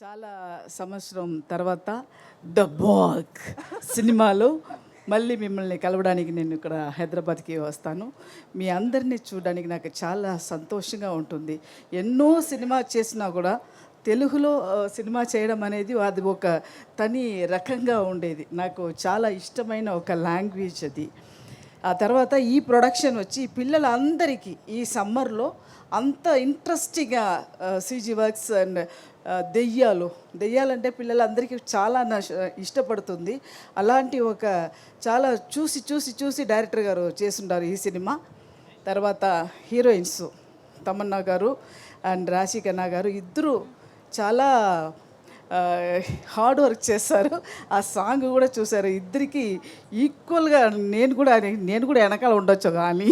చాలా సంవత్సరం తర్వాత ద బాగ్ సినిమాలో మళ్ళీ మిమ్మల్ని కలవడానికి నేను ఇక్కడ హైదరాబాద్కి వస్తాను. మీ అందరినీ చూడడానికి నాకు చాలా సంతోషంగా ఉంటుంది. ఎన్నో సినిమా చేసినా కూడా తెలుగులో సినిమా చేయడం అనేది అది ఒక తని రకంగా ఉండేది. నాకు చాలా ఇష్టమైన ఒక లాంగ్వేజ్ అది. ఆ తర్వాత ఈ ప్రొడక్షన్ వచ్చి పిల్లలందరికీ ఈ సమ్మర్లో అంత ఇంట్రెస్టింగ్గా సీజీ వర్క్స్ అండ్ దెయ్యాలంటే పిల్లలందరికీ చాలా ఇష్టపడుతుంది. అలాంటి ఒక చాలా చూసి డైరెక్టర్ గారు చేస్తుంటారు ఈ సినిమా. తర్వాత హీరోయిన్స్ తమన్నా గారు అండ్ రాశి ఖన్నా గారు ఇద్దరు చాలా హార్డ్ వర్క్ చేస్తారు. ఆ సాంగ్ కూడా చూసారు. ఇద్దరికి ఈక్వల్గా నేను కూడా వెనకాల ఉండొచ్చు కానీ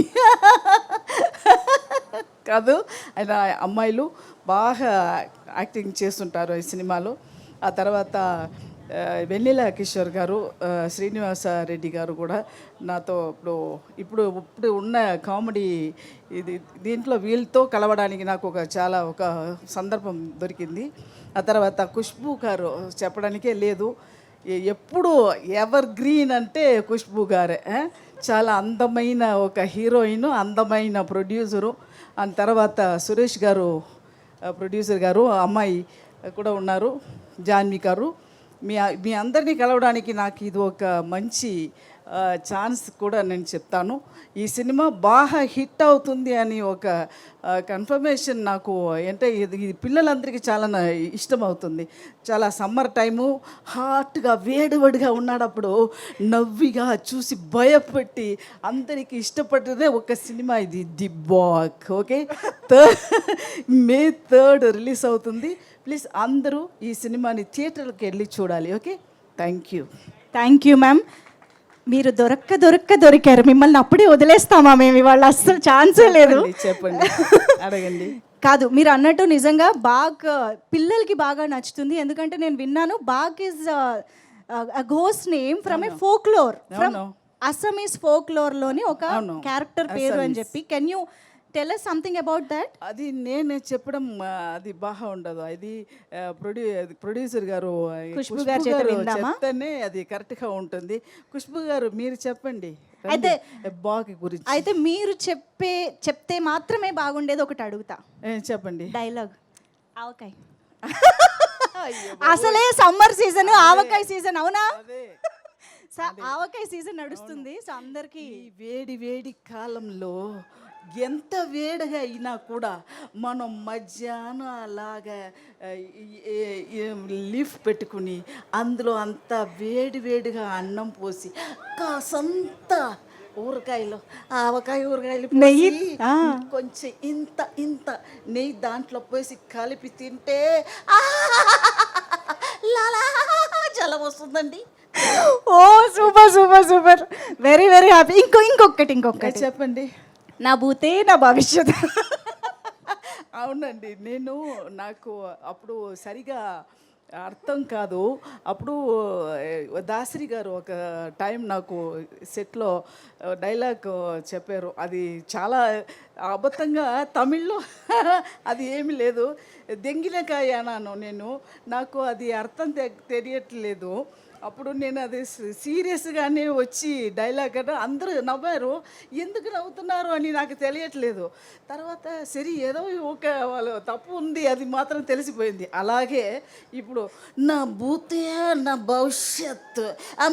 కాదు, ఆయన అమ్మాయిలు బాగా యాక్టింగ్ చేస్తుంటారు ఈ సినిమాలో. ఆ తర్వాత వెన్నెల కిషోర్ గారు, శ్రీనివాస రెడ్డి గారు కూడా నాతో ఇప్పుడు ఉన్న కామెడీ దీంట్లో వీళ్ళతో కలవడానికి నాకు ఒక సందర్భం దొరికింది. ఆ తర్వాత ఖుష్బూ గారు చెప్పడానికే లేదు, ఎప్పుడు ఎవర్ గ్రీన్ అంటే ఖుష్బూ గారే. చాలా అందమైన ఒక హీరోయిన్, అందమైన ప్రొడ్యూసరు. ఆ తర్వాత సురేష్ గారు ప్రొడ్యూసర్ గారు, అమ్మాయి కూడా ఉన్నారు జాన్వి గారు. మీ అందరినీ కలవడానికి నాకు ఇది ఒక మంచి ఛాన్స్ కూడా నేను చెప్తాను. ఈ సినిమా బాగా హిట్ అవుతుంది అని ఒక కన్ఫర్మేషన్ నాకు అంటే ఇది పిల్లలందరికీ చాలా ఇష్టం అవుతుంది. చాలా సమ్మర్ టైము హాట్గా వేడిగా ఉన్నాడప్పుడు నవ్విగా చూసి భయపెట్టి అందరికీ ఇష్టపడ్డదే ఒక సినిమా ఇది, the bag. Okay, May 3 release అవుతుంది. ప్లీజ్ అందరూ ఈ సినిమాని థియేటర్కి వెళ్ళి చూడాలి. Okay, thank you ma'am. మీరు దొరికారు. మిమ్మల్ని అప్పుడే వదిలేస్తామా మేము? ఇవాళ అస్సలు ఛాన్సే లేదు. చెప్పండి, అడగండి. కాదు, మీరు అన్నట్టు నిజంగా బాగ్ పిల్లలకి బాగా నచ్చుతుంది. ఎందుకంటే నేను విన్నాను Bagh is ghost name from a folklore, from Assamese ఫోక్లోర్లోని ఒక క్యారెక్టర్ పేరు అని చెప్పి. Can you tell us something about that? అది నేను చెప్పడం అది బాగా ఉండదు. అది ప్రొడ్యూసర్ గారు ఖుష్బూ గారు చెప్తేనే అది కరెక్ట్గా ఉంటుంది. ఖుష్బూ గారు మీరు చెప్పండి అయితే బాగ్ గురించి. అయితే మీరు చెప్తే మాత్రమే బాగుండేది. ఒకటి అడుగుతా, చెప్పండి. డైలాగ్ ఆవకాయ. అసలే సమ్మర్ సీజన్, ఆవకాయ సీజన్. అవునా? ఆవకాయ సీజన్ నడుస్తుంది. సో అందరికి వేడి కాలంలో ఎంత వేడిగా అయినా కూడా మనం మధ్యాహ్నం అలాగా లీఫ్ పెట్టుకుని అందులో అంత వేడిగా అన్నం పోసి కాసంత ఊరగాయలు, ఊరగాయలు, నెయ్యి కొంచెం ఇంత నెయ్యి దాంట్లో పోసి కలిపి తింటే జలం వస్తుందండి. ఓ సూపర్, వెరీ హ్యాపీ. ఇంకొకటి చెప్పండి. నా భూతే నా భవిష్యత్. అవునండి, నాకు అప్పుడు సరిగా అర్థం కాదు. అప్పుడు దాసరి గారు ఒక టైం నాకు సెట్లో డైలాగ్ చెప్పారు. అది చాలా అబద్ధంగా తమిళ్లో అది ఏమీ లేదు. దెంగినకాయ అన్నాను నాకు అది అర్థం తెలియట్లేదు. అప్పుడు నేను అది సీరియస్గానే వచ్చి డైలాగ్ అంటే అందరూ నవ్వారు. ఎందుకు నవ్వుతున్నారు అని నాకు తెలియట్లేదు. తర్వాత సరే ఏదో ఒక వాళ్ళు తప్పు ఉంది అది మాత్రం తెలిసిపోయింది. అలాగే ఇప్పుడు నా భూతే నా భవిష్యత్తు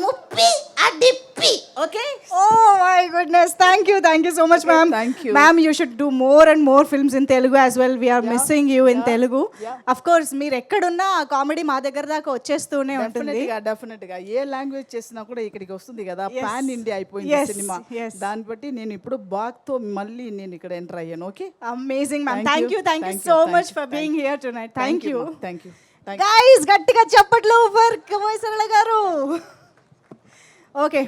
ముప్పి అడిప్పి. Okay, oh my goodness, thank you so much ma'am. Ma'am, you should do more and more films in Telugu as well. We are missing you in Telugu. Of course మీరు ఎక్కడున్నా కామెడీ మా దగ్గర దాకా వచ్చేస్తూనే ఉంటుంది. డెఫినెట్గా ఏ లాంగ్వేజ్ చేసినా కూడా ఇక్కడికి వస్తుంది కదా. పాన్ ఇండియా అయిపోయింది సినిమా. దాన్ని బట్టి నేను ఇప్పుడు బాగ్తో మళ్ళీ నేను ఇక్కడ ఎంటర్ అయ్యాను. Okay, amazing ma'am. Thank you so much for being here tonight. Thank you guys. గట్టిగా చప్పట్లు ఫర్ కమోయ్ సరళ గారు. ఓకే,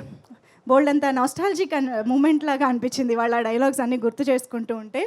బోల్డ్ అంతా నాస్టాలజిక్ మూమెంట్ లాగా అనిపించింది వాళ్ళ డైలాగ్స్ అన్ని గుర్తు చేసుకుంటూ ఉంటే.